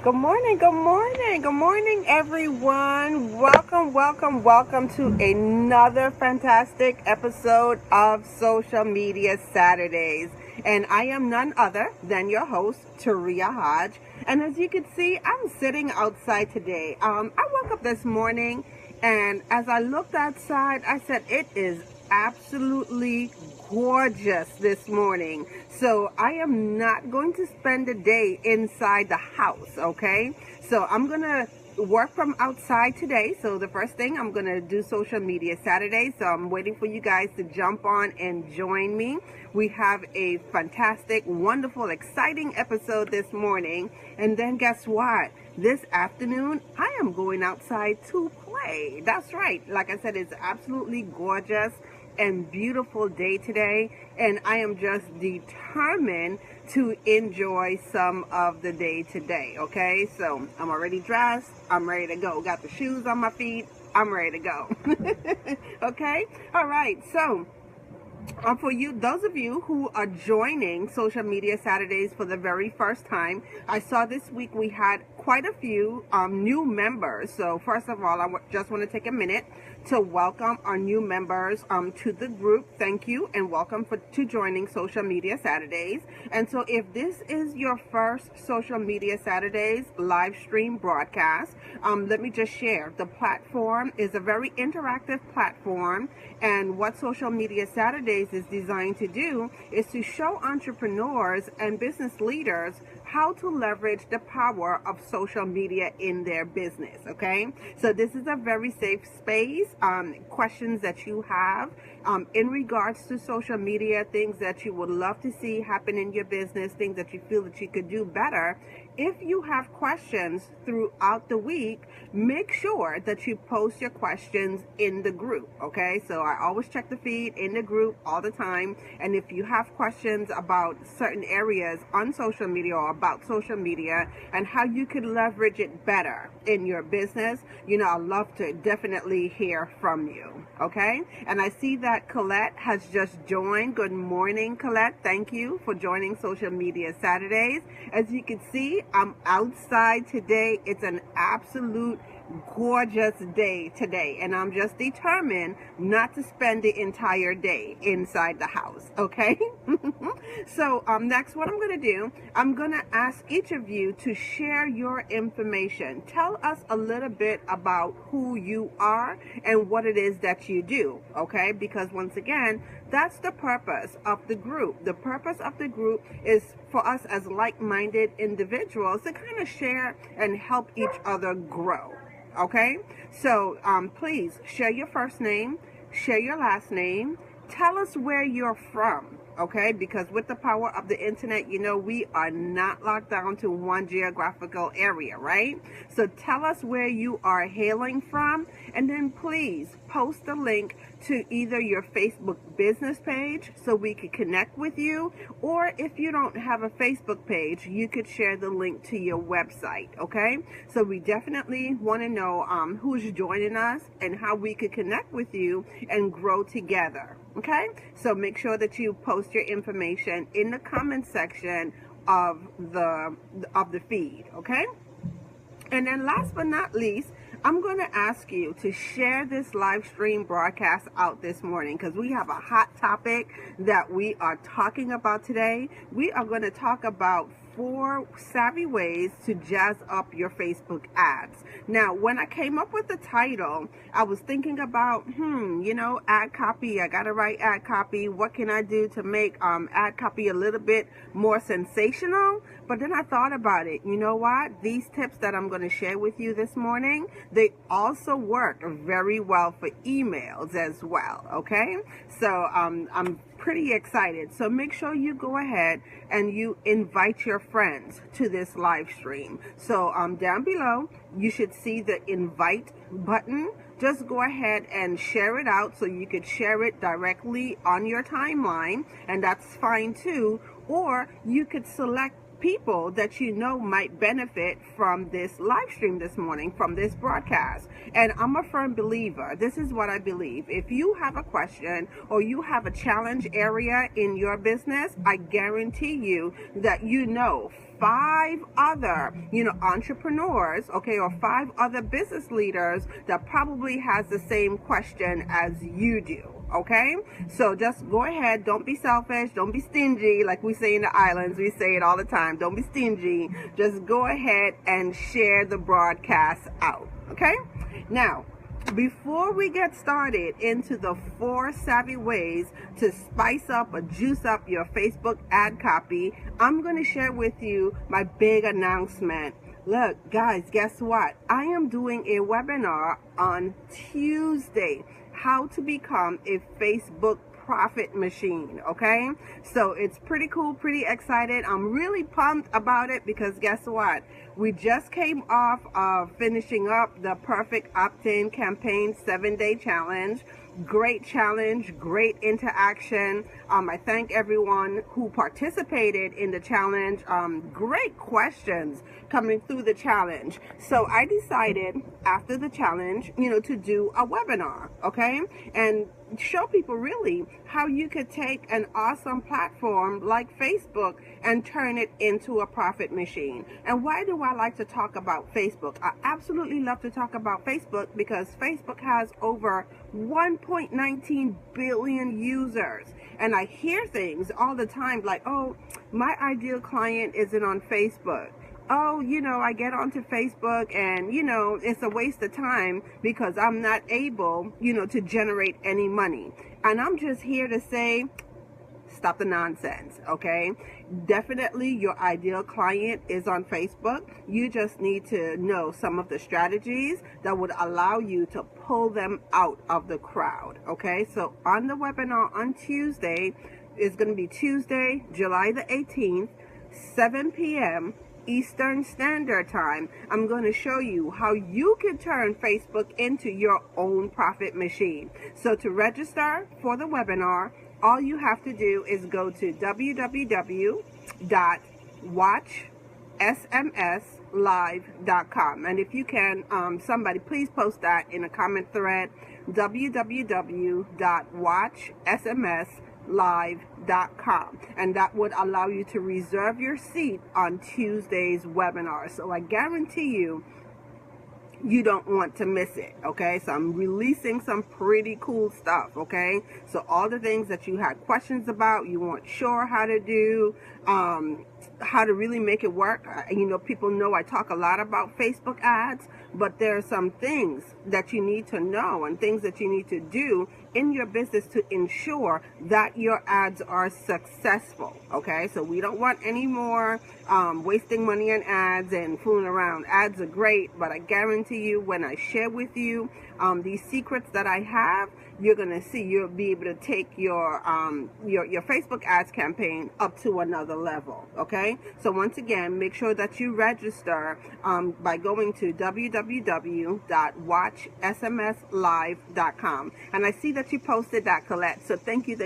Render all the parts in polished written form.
Good morning, good morning, good morning, everyone. Welcome to another fantastic episode of Social Media Saturdays. And I am none other than your host, Taria Hodge. And as you can see, I'm sitting outside today. I woke up this morning, and as I looked outside, I said, it is absolutely gorgeous this morning. So I am not going to spend the day inside the house, okay? So I'm going to work from outside today. So the first thing, I'm going to do Social Media Saturday. So I'm waiting for you guys to jump on and join me. We have a fantastic, wonderful, exciting episode this morning. And then guess what? This afternoon, I am going outside to play. That's right. Like I said, it's absolutely gorgeous and beautiful day today, and I am just determined to enjoy some of the day today. Okay, so I'm already dressed, I'm ready to go, got the shoes on my feet, I'm ready to go. Okay, all right, so for those of you who are joining Social Media Saturdays for the very first time, I saw this week we had quite a few new members. So first of all, just want to take a minute to welcome our new members to the group. Thank you and welcome to joining Social Media Saturdays. And so if this is your first Social Media Saturdays live stream broadcast, let me just share. The platform is a very interactive platform, and what Social Media Saturdays is designed to do is to show entrepreneurs and business leaders how to leverage the power of social media in their business. Okay, so this is a very safe space. Questions that you have in regards to social media, things that you would love to see happen in your business, things that you feel that you could do better. If you have questions throughout the week, make sure that you post your questions in the group. Okay, so I always check the feed in the group all the time, and if you have questions about certain areas on social media or about social media and how you could leverage it better in your business, I'd love to definitely hear from you. Okay, and I see that Colette has just joined. Good morning, Colette. Thank you for joining Social Media Saturdays. As you can see, I'm outside today. It's an absolute gorgeous day today, and I'm just determined not to spend the entire day inside the house. Okay. So next, what I'm going to do, I'm going to ask each of you to share your information. Tell us a little bit about who you are and what it is that you do. Okay, because once again, that's the purpose of the group. The purpose of the group is for us as like-minded individuals to kind of share and help each other grow. Okay, so please share your first name, share your last name, tell us where you're from. Okay, because with the power of the internet, we are not locked down to one geographical area, right? So tell us where you are hailing from, and then please post the link to either your Facebook business page so we could connect with you, or if you don't have a Facebook page, you could share the link to your website. Okay, so we definitely want to know who's joining us and how we could connect with you and grow together. Okay, so make sure that you post your information in the comment section of the feed. Okay, and then last but not least, I'm going to ask you to share this live stream broadcast out this morning, because we have a hot topic that we are talking about today. We are going to talk about 4 savvy ways to jazz up your Facebook ads. Now, when I came up with the title, I was thinking about, ad copy. I got to write ad copy. What can I do to make ad copy a little bit more sensational? But then I thought about it. You know what? These tips that I'm going to share with you this morning, they also work very well for emails as well. Okay? So I'm pretty excited. So make sure you go ahead and you invite your friends to this live stream. So down below, you should see the invite button. Just go ahead and share it out, so you could share it directly on your timeline, and that's fine too. Or you could select people that you know might benefit from this live stream this morning, from this broadcast. And I'm a firm believer. This is what I believe. If you have a question or you have a challenge area in your business, I guarantee you that you know 5 other, entrepreneurs, okay, or 5 other business leaders that probably has the same question as you do. Okay, so just go ahead. Don't be selfish. Don't be stingy. Like we say in the islands, we say it all the time. Don't be stingy. Just go ahead and share the broadcast out. Okay, now, before we get started into the 4 savvy ways to spice up or juice up your Facebook ad copy, I'm going to share with you my big announcement. Look, guys, guess what? I am doing a webinar on Tuesday, how to become a Facebook profit machine. Okay, so it's pretty cool, pretty excited. I'm really pumped about it because guess what? We just came off of finishing up the Perfect Opt-in Campaign 7-day challenge. Great challenge, great interaction. I thank everyone who participated in the challenge. Great questions coming through the challenge. So I decided after the challenge, to do a webinar, okay? And show people really how you could take an awesome platform like Facebook and turn it into a profit machine. And why do I like to talk about Facebook? I absolutely love to talk about Facebook because Facebook has over 1.19 billion users. And I hear things all the time like, oh, my ideal client isn't on Facebook. Oh, I get onto Facebook and, it's a waste of time because I'm not able, to generate any money. And I'm just here to say, stop the nonsense, okay? Definitely your ideal client is on Facebook. You just need to know some of the strategies that would allow you to pull them out of the crowd, okay? So on the webinar on Tuesday, it's going to be Tuesday, July the 18th, 7 p.m., Eastern Standard Time. I'm going to show you how you can turn Facebook into your own profit machine. So to register for the webinar, all you have to do is go to www.watchsmslive.com. And if you can, somebody please post that in a comment thread, www.watchsmslive.com, and that would allow you to reserve your seat on Tuesday's webinar. So I guarantee you don't want to miss it, okay? So I'm releasing some pretty cool stuff, okay? So all the things that you had questions about, you weren't sure how to do, how to really make it work. People know I talk a lot about Facebook ads, but there are some things that you need to know and things that you need to do in your business to ensure that your ads are successful, okay? So we don't want any more wasting money on ads and fooling around. Ads are great, but I guarantee you when I share with you these secrets that I have, you're gonna see you'll be able to take your Facebook ads campaign up to another level, okay? So once again, make sure that you register by going to www.watchsmslive.com. And I see that you posted that, Colette. So thank you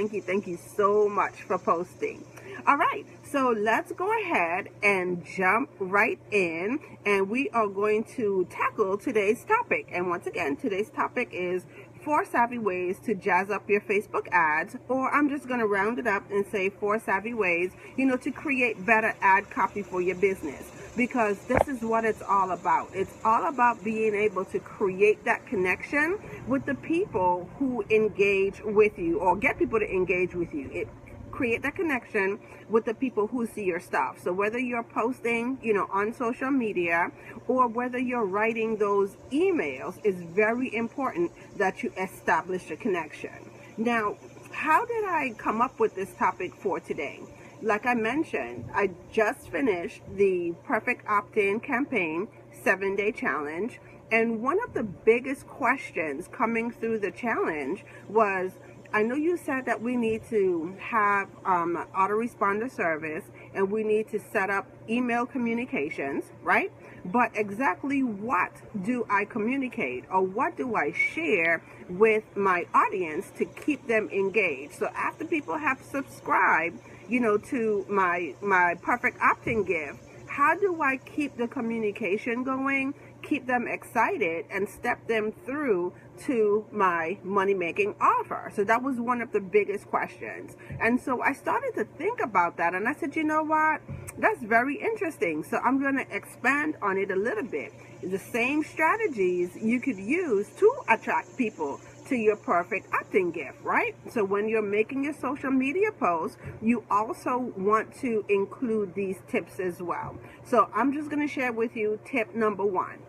so much for posting. All right, so let's go ahead and jump right in, and we are going to tackle today's topic. And once again, today's topic is 4 savvy ways to jazz up your Facebook ads, or I'm just going to round it up and say 4 savvy ways, to create better ad copy for your business. Because this is what it's all about. It's all about being able to create that connection with the people who engage with you, or get people to engage with you. Create that connection with the people who see your stuff. So whether you're posting, on social media, or whether you're writing those emails, it's very important that you establish a connection. Now, how did I come up with this topic for today? Like I mentioned, I just finished the Perfect Opt-in Campaign 7-day challenge, and one of the biggest questions coming through the challenge was, I know you said that we need to have autoresponder service and we need to set up email communications, right? But exactly what do I communicate, or what do I share with my audience to keep them engaged? So after people have subscribed, to my perfect opt-in gift, how do I keep the communication going, keep them excited, and step them through to my money-making offer? So that was one of the biggest questions. And so I started to think about that, and I said, you know what? That's very interesting. So I'm going to expand on it a little bit. The same strategies you could use to attract people to your perfect opt-in gift, right? So when you're making your social media posts, you also want to include these tips as well. So I'm just going to share with you tip number one.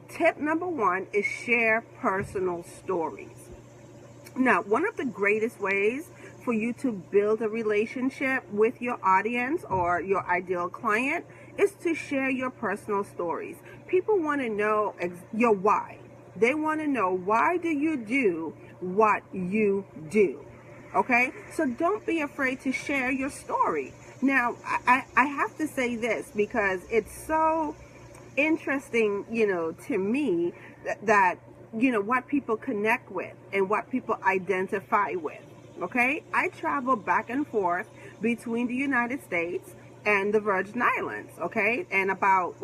Tip number one is share personal stories. Now, one of the greatest ways for you to build a relationship with your audience or your ideal client is to share your personal stories. People want to know your why. They want to know, why do you do what you do? Okay? So don't be afraid to share your story. Now, I have to say this because it's so interesting, to me that what people connect with and what people identify with. Okay? I travel back and forth between the United States and the Virgin Islands. Okay? And about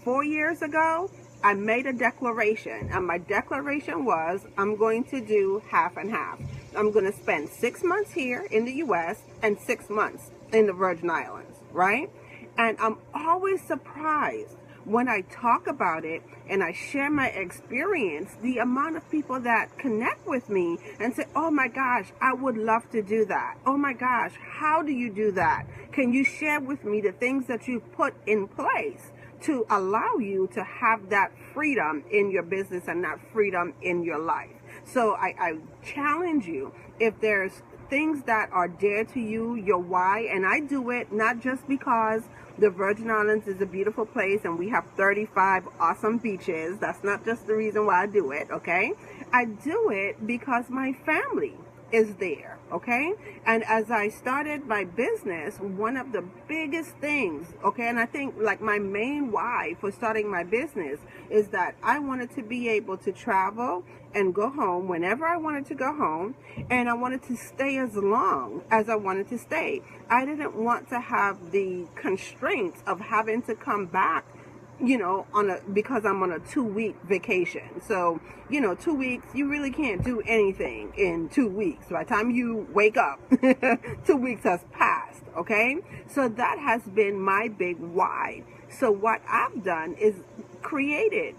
4 years ago, I made a declaration, and my declaration was, I'm going to do half and half. I'm going to spend 6 months here in the U.S. and 6 months in the Virgin Islands, right? And I'm always surprised when I talk about it and I share my experience, the amount of people that connect with me and say, oh my gosh, I would love to do that. Oh my gosh, how do you do that? Can you share with me the things that you've put in place to allow you to have that freedom in your business and that freedom in your life? So I challenge you, if there's things that are dear to you, your why, and I do it not just because the Virgin Islands is a beautiful place and we have 35 awesome beaches. That's not just the reason why I do it, okay? I do it because my family is there, okay? And as I started my business, one of the biggest things, okay, and I think like my main why for starting my business is that I wanted to be able to travel and go home whenever I wanted to go home, and I wanted to stay as long as I wanted to stay. I didn't want to have the constraints of having to come back because I'm on a 2-week vacation. So, 2 weeks, you really can't do anything in 2 weeks. By the time you wake up, 2 weeks has passed, okay? So that has been my big why. So what I've done is created,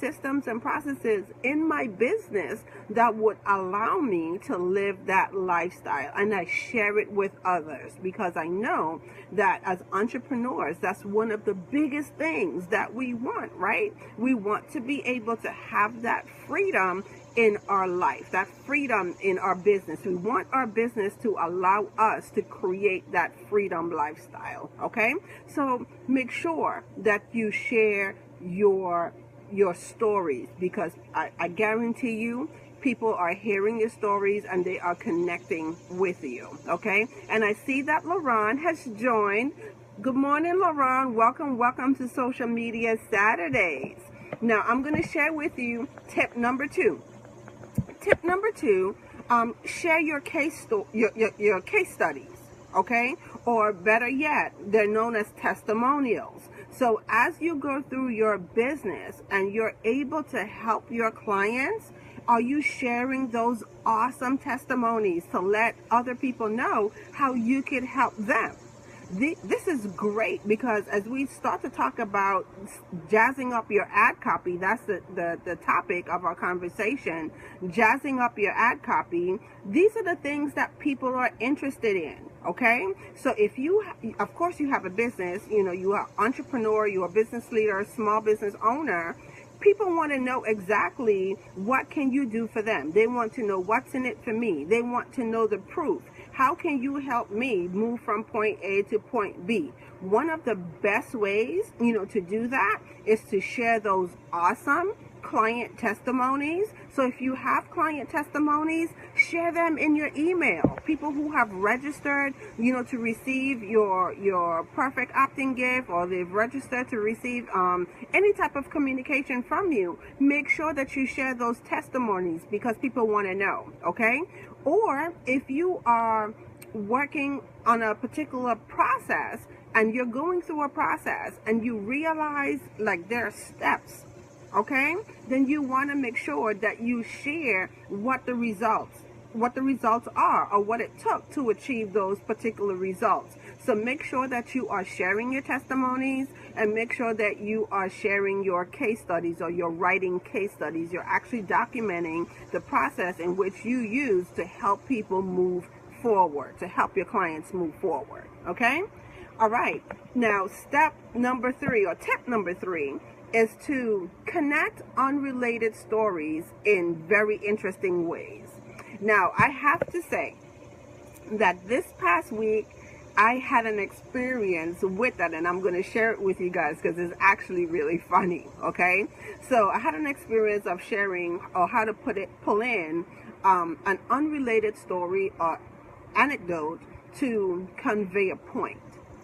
systems and processes in my business that would allow me to live that lifestyle, and I share it with others because I know that as entrepreneurs, that's one of the biggest things that we want, right? We want to be able to have that freedom in our life, that freedom in our business. We want our business to allow us to create that freedom lifestyle, okay? So make sure that you share your stories, because I guarantee you people are hearing your stories and they are connecting with you, okay? And I see that LaRon has joined. Good morning, LaRon. Welcome to Social Media Saturdays. Now I'm going to share with you tip number two. Tip number two, share your case studies, okay? Or better yet, they're known as testimonials. So as you go through your business and you're able to help your clients, are you sharing those awesome testimonies to let other people know how you can help them? This is great because as we start to talk about jazzing up your ad copy, that's the topic of our conversation, jazzing up your ad copy. These are the things that people are interested in, okay? So if you, of course you have a business, you are an entrepreneur, you're a business leader, small business owner, people want to know exactly what can you do for them. They want to know what's in it for me. They want to know the proof. How can you help me move from point A to point B? One of the best ways, to do that is to share those awesome client testimonies. So if you have client testimonies, share them in your email. People who have registered, to receive your perfect opt-in gift, or they've registered to receive any type of communication from you, make sure that you share those testimonies because people want to know, okay? Or if you are working on a particular process and you're going through a process and you realize like there are steps, okay, then you want to make sure that you share what the results are, or what it took to achieve those particular results. So make sure that you are sharing your testimonies, and make sure that you are sharing your case studies, or you're writing case studies. You're actually documenting the process in which you use to help people move forward, to help your clients move forward. Okay? All right. Now, step number 3, or tip number 3, is to connect unrelated stories in very interesting ways. Now, I have to say that this past week, I had an experience with that, and I'm going to share it with you guys because it's actually really funny, okay? So I had an experience of sharing, or how to pull in an unrelated story or anecdote to convey a point,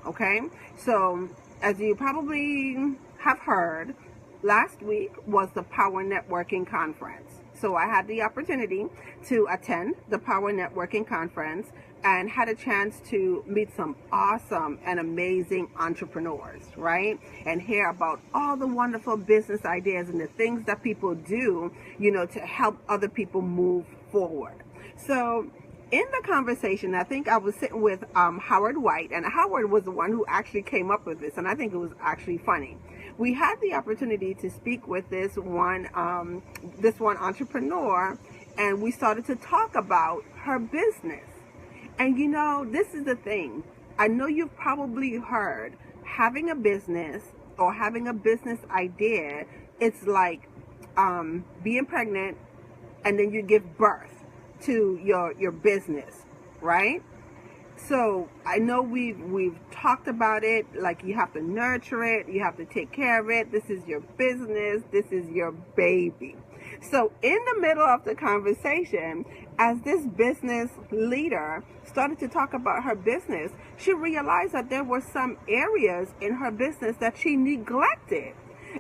okay? So as you probably have heard, last week was the Power Networking Conference. So I had the opportunity to attend the Power Networking Conference and had a chance to meet some awesome and amazing entrepreneurs, right? And hear about all the wonderful business ideas and the things that people do, to help other people move forward. So in the conversation, I think I was sitting with Howard White, and Howard was the one who actually came up with this, and I think it was actually funny. We had the opportunity to speak with this one entrepreneur, and we started to talk about her business. And this is the thing. I know you've probably heard, having a business or having a business idea, it's like being pregnant and then you give birth to your business, right? So I know we've talked about it, like you have to nurture it, you have to take care of it. This is your business, this is your baby. So in the middle of the conversation, as this business leader started to talk about her business, she realized that there were some areas in her business that she neglected.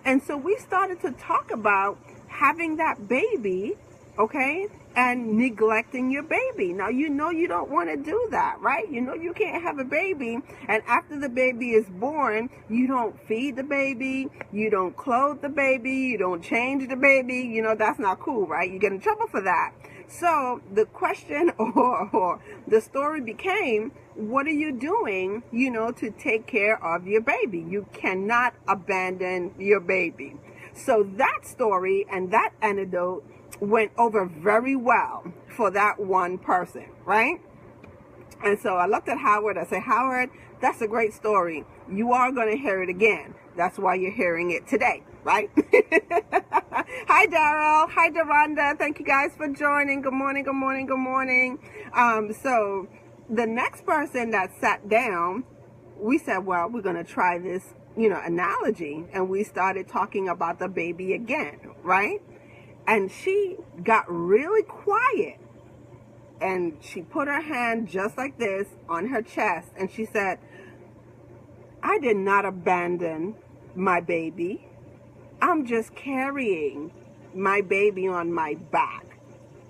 And so we started to talk about having that baby, okay, and neglecting your baby. Now, you don't want to do that, right? You can't have a baby, and after the baby is born, you don't feed the baby, you don't clothe the baby, you don't change the baby. That's not cool, right? You get in trouble for that. So the question or the story became, what are you doing, to take care of your baby? You cannot abandon your baby. So that story and that anecdote went over very well for that one person, right? And so I looked at Howard. I said, Howard, that's a great story. You are going to hear it again. That's why you're hearing it today, right? Hi, Daryl. Hi, Deronda. Thank you guys for joining. Good morning, good morning, good morning. So the next person that sat down, we said, well, we're going to try this, analogy. And we started talking about the baby again, right? And she got really quiet, and she put her hand just like this on her chest, and she said, I did not abandon my baby. I'm just carrying my baby on my back.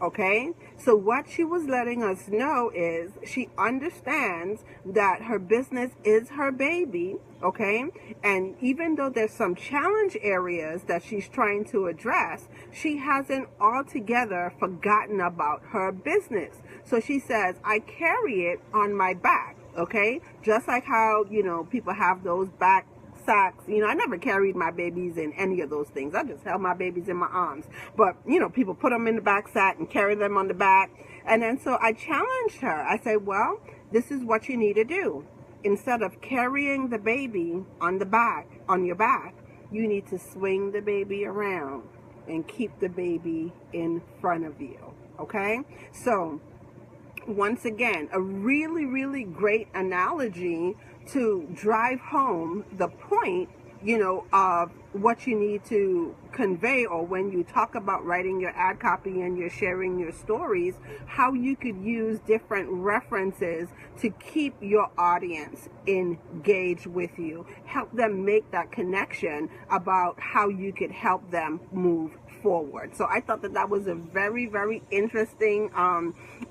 Okay? So what she was letting us know is she understands that her business is her baby, okay? And even though there's some challenge areas that she's trying to address, she hasn't altogether forgotten about her business. So she says, I carry it on my back, okay? Just like how, people have those back sacks. I never carried my babies in any of those things. I just held my babies in my arms. But, people put them in the back sack and carry them on the back. And then so I challenged her. I said, well, this is what you need to do. Instead of carrying the baby on your back, you need to swing the baby around and keep the baby in front of you. Okay? So, once again, a really, really great analogy to drive home the point, of what you need to convey, or when you talk about writing your ad copy and you're sharing your stories, how you could use different references to keep your audience engaged with you, help them make that connection about how you could help them move forward. So I thought that that was a very, very interesting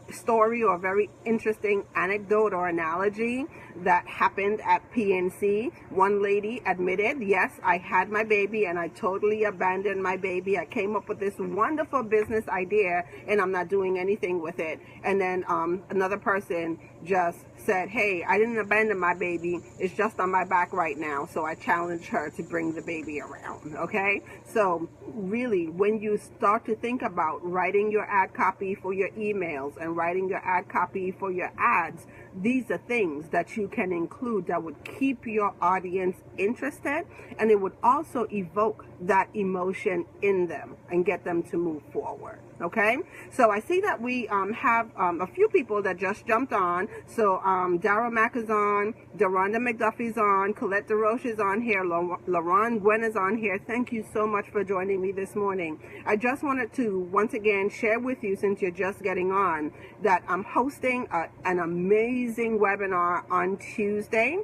story, or a very interesting anecdote or analogy that happened at PNC. One lady admitted, yes, I had my baby and I totally abandoned my baby. I came up with this wonderful business idea and I'm not doing anything with it. And then another person just said, hey, I didn't abandon my baby, it's just on my back right now. So I challenged her to bring the baby around. Okay, so really, when you start to think about writing your ad copy for your emails and writing your ad copy for your ads, these are things that you can include that would keep your audience interested, and it would also evoke that emotion in them and get them to move forward. Okay, so I see that we have a few people that just jumped on. So Dara Mack is on, Deronda McDuffie's on, Colette DeRoche is on here, LaRon Gwen is on here. Thank you so much for joining me this morning. I just wanted to once again share with you, since you're just getting on, that I'm hosting an amazing webinar on Tuesday,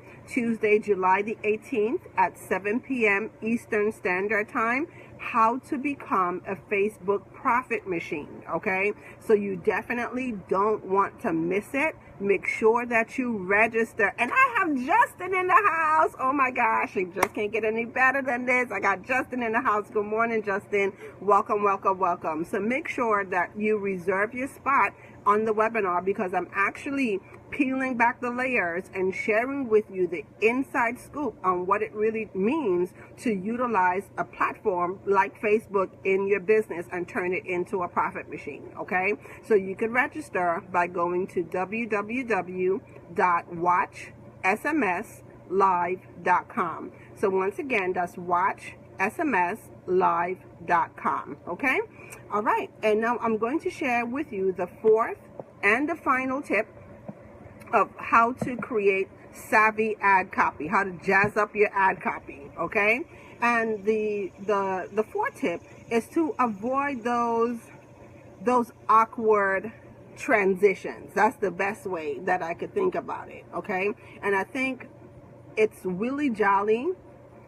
July the 18th at 7 p.m. Eastern Standard Time. How to become a Facebook profit machine. Okay, so you definitely don't want to miss it. Make sure that you register. And I have Justin in the house. Oh my gosh, it just can't get any better than this. I got Justin in the house. Good morning, Justin. Welcome, welcome, welcome. So make sure that you reserve your spot on the webinar, because I'm actually peeling back the layers and sharing with you the inside scoop on what it really means to utilize a platform like Facebook in your business and turn it into a profit machine. Okay, so you can register by going to www.watchsmslive.com. So once again, that's watchsmslive.com. Okay, all right, and now I'm going to share with you the fourth and the final tip of how to create savvy ad copy, how to jazz up your ad copy. Okay, and the fourth tip is to avoid those awkward transitions. That's the best way that I could think about it. Okay, and I think it's Willie Jolly,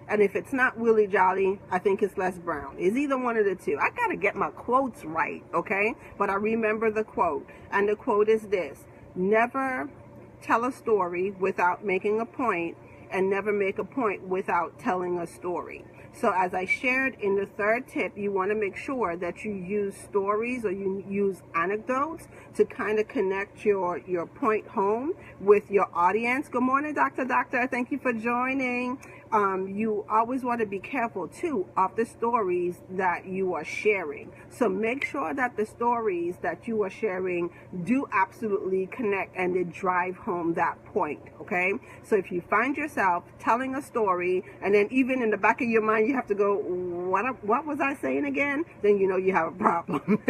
and if it's not Willie Jolly, I think it's Les Brown. It's either one of the two. I gotta get my quotes right. Okay, but I remember the quote, and the quote is this: never tell a story without making a point, and never make a point without telling a story. So as I shared in the third tip, you want to make sure that you use stories, or you use anecdotes to kind of connect your point home with your audience. Good morning, Dr. Thank you for joining. You always want to be careful too of the stories that you are sharing. So make sure that the stories that you are sharing do absolutely connect and they drive home that point. Okay, so if you find yourself telling a story and then even in the back of your mind you have to go, what was I saying again? Then you know you have a problem.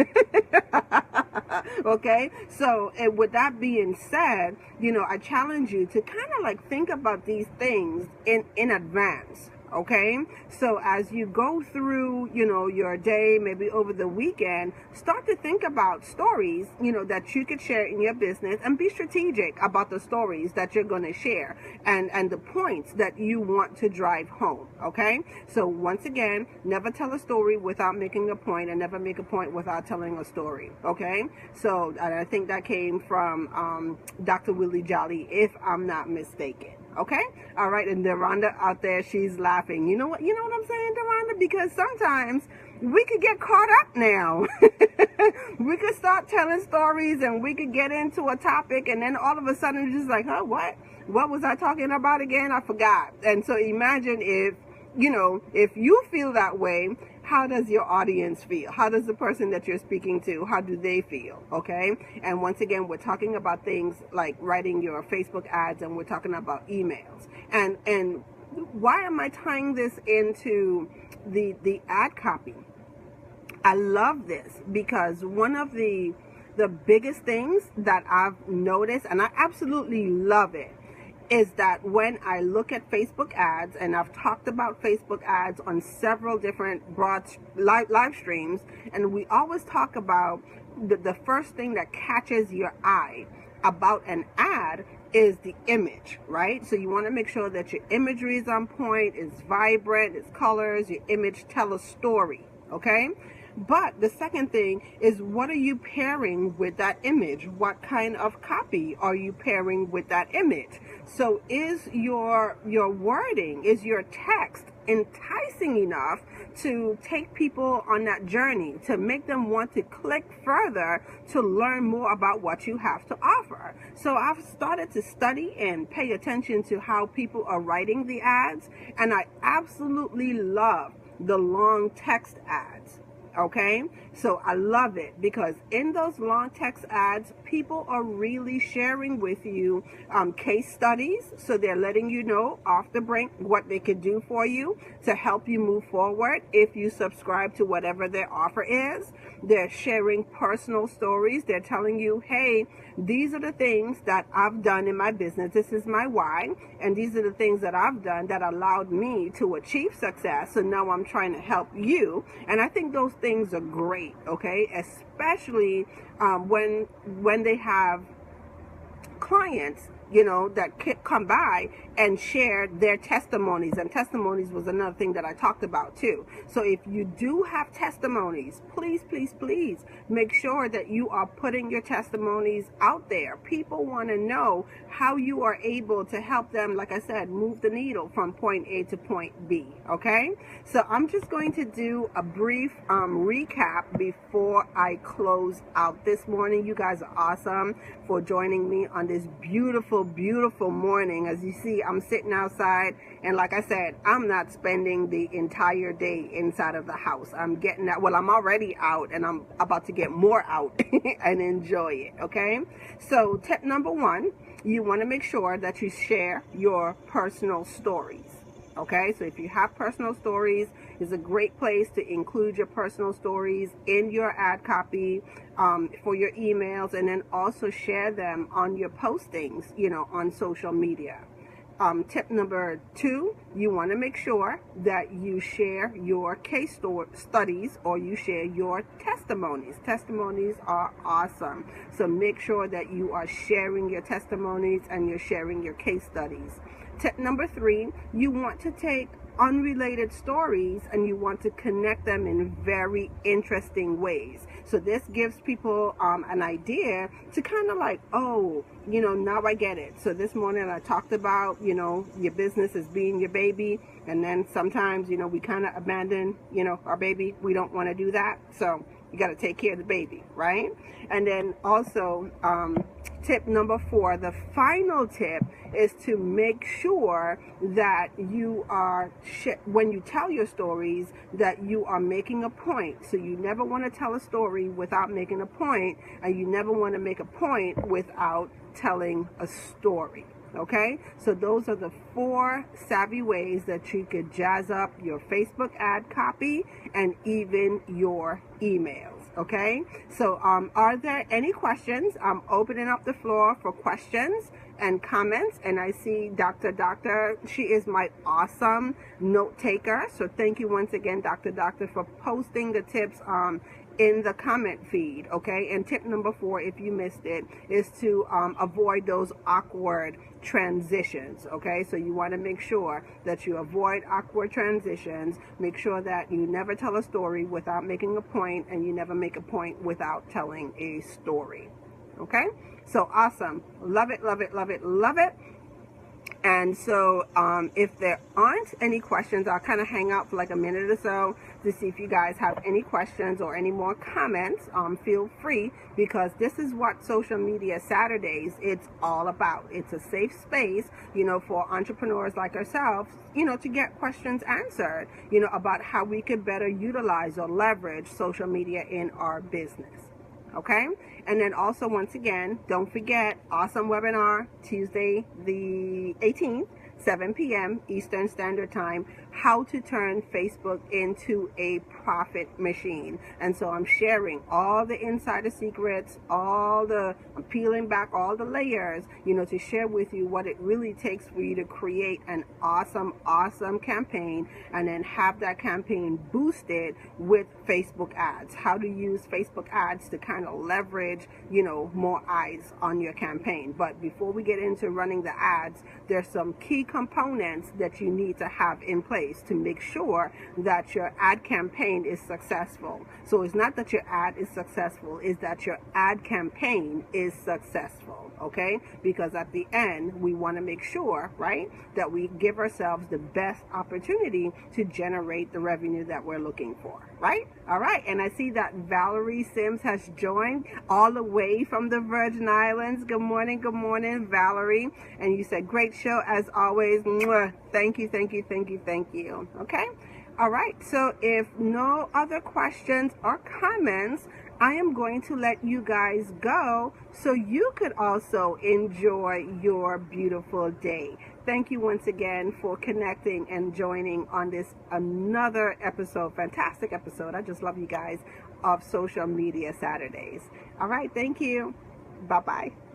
Okay, so with that being said, you know, I challenge you to kind of like think about these things in advance. Okay, so as you go through, you know, your day, maybe over the weekend, start to think about stories, you know, that you could share in your business, and be strategic about the stories that you're going to share and the points that you want to drive home. Okay, so once again, never tell a story without making a point, and never make a point without telling a story. Okay, so and I think that came from Dr. Willie Jolly, if I'm not mistaken. Okay, all right, and Deronda out there, she's laughing. You know what I'm saying, Deronda? Because sometimes we could get caught up now. We could start telling stories and we could get into a topic, and then all of a sudden it's just like, huh, what was I talking about again? I forgot. And so imagine if, you know, if you feel that way, how does your audience feel? How does the person that you're speaking to, how do they feel? Okay, and once again, we're talking about things like writing your Facebook ads, and we're talking about emails. And why am I tying this into the ad copy? I love this because one of the biggest things that I've noticed, and I absolutely love it, is that when I look at Facebook ads, and I've talked about Facebook ads on several different broad live streams, and we always talk about the first thing that catches your eye about an ad is the image, right? So you want to make sure that your imagery is on point, is vibrant, its colors, your image tell a story. Okay, But the second thing is, what are you pairing with that image? What kind of copy are you pairing with that image? So is your wording, is your text enticing enough to take people on that journey, to make them want to click further to learn more about what you have to offer? So I've started to study and pay attention to how people are writing the ads, and I absolutely love the long text ads. Okay, so I love it because in those long text ads, people are really sharing with you case studies. So they're letting you know off the brink what they could do for you to help you move forward if you subscribe to whatever their offer is. They're sharing personal stories. They're telling you, hey, these are the things that I've done in my business. This is my why. And these are the things that I've done that allowed me to achieve success. So now I'm trying to help you. And I think those things are great, okay? Especially when they have clients, you know, that come by and share their testimonies. And testimonies was another thing that I talked about too. So if you do have testimonies, please, please, please make sure that you are putting your testimonies out there. People want to know how you are able to help them, like I said, move the needle from point A to point B, okay? So I'm just going to do a brief recap before I close out this morning. You guys are awesome for joining me on this beautiful, beautiful morning. As you see, I'm sitting outside, and like I said, I'm not spending the entire day inside of the house. I'm getting that. Well, I'm already out, and I'm about to get more out and enjoy it, okay? So tip number one, you want to make sure that you share your personal stories. Okay, so if you have personal stories, it's a great place to include your personal stories in your ad copy for your emails, and then also share them on your postings, you know, on social media. Tip number two, you want to make sure that you share your case studies, or you share your testimonies. Testimonies are awesome. So make sure that you are sharing your testimonies and you're sharing your case studies. Tip number three, you want to take unrelated stories and you want to connect them in very interesting ways. So this gives people an idea to kind of like, oh, you know, now I get it. So this morning I talked about, you know, your business as being your baby, and then sometimes, you know, we kind of abandon, you know, our baby. We don't want to do that. So you got to take care of the baby, right? And then also tip number four, the final tip, is to make sure that you are, when you tell your stories, that you are making a point. So you never want to tell a story without making a point, and you never want to make a point without telling a story. Okay, so those are the 4 savvy ways that you could jazz up your Facebook ad copy and even your emails. Okay, so are there any questions? I'm opening up the floor for questions and comments, and I see Dr. She is my awesome note taker. So thank you once again, Dr. for posting the tips in the comment feed. Okay, and tip number 4, if you missed it, is to avoid those awkward transitions. Okay, so you want to make sure that you avoid awkward transitions. Make sure that you never tell a story without making a point, and you never make a point without telling a story. Okay, so awesome. Love it, love it, love it, love it. And so if there aren't any questions, I'll kind of hang out for like a minute or so to see if you guys have any questions or any more comments. Feel free, because this is what Social Media Saturdays, it's all about. It's a safe space, you know, for entrepreneurs like ourselves, you know, to get questions answered, you know, about how we could better utilize or leverage social media in our business. Okay, and then also, once again, don't forget, awesome webinar Tuesday the 18th, 7 p.m. Eastern Standard Time, how to turn Facebook into a profit machine. And so I'm sharing all the insider secrets, I'm peeling back all the layers, you know, to share with you what it really takes for you to create an awesome, awesome campaign, and then have that campaign boosted with Facebook ads. How to use Facebook ads to kind of leverage, you know, more eyes on your campaign. But before we get into running the ads, there's some key components that you need to have in place. place to make sure that your ad campaign is successful. So it's not that your ad is successful, it's that your ad campaign is successful, okay? Because at the end, we want to make sure, right, that we give ourselves the best opportunity to generate the revenue that we're looking for, right? All right, and I see that Valerie Sims has joined all the way from the Virgin Islands. Good morning, Valerie. And you said, great show as always. Mwah. Thank you, thank you, thank you, thank you. Okay? All right, so if no other questions or comments, I am going to let you guys go so you could also enjoy your beautiful day. Thank you once again for connecting and joining on this another episode, fantastic episode. I just love you guys, of Social Media Saturdays. All right, thank you. Bye-bye.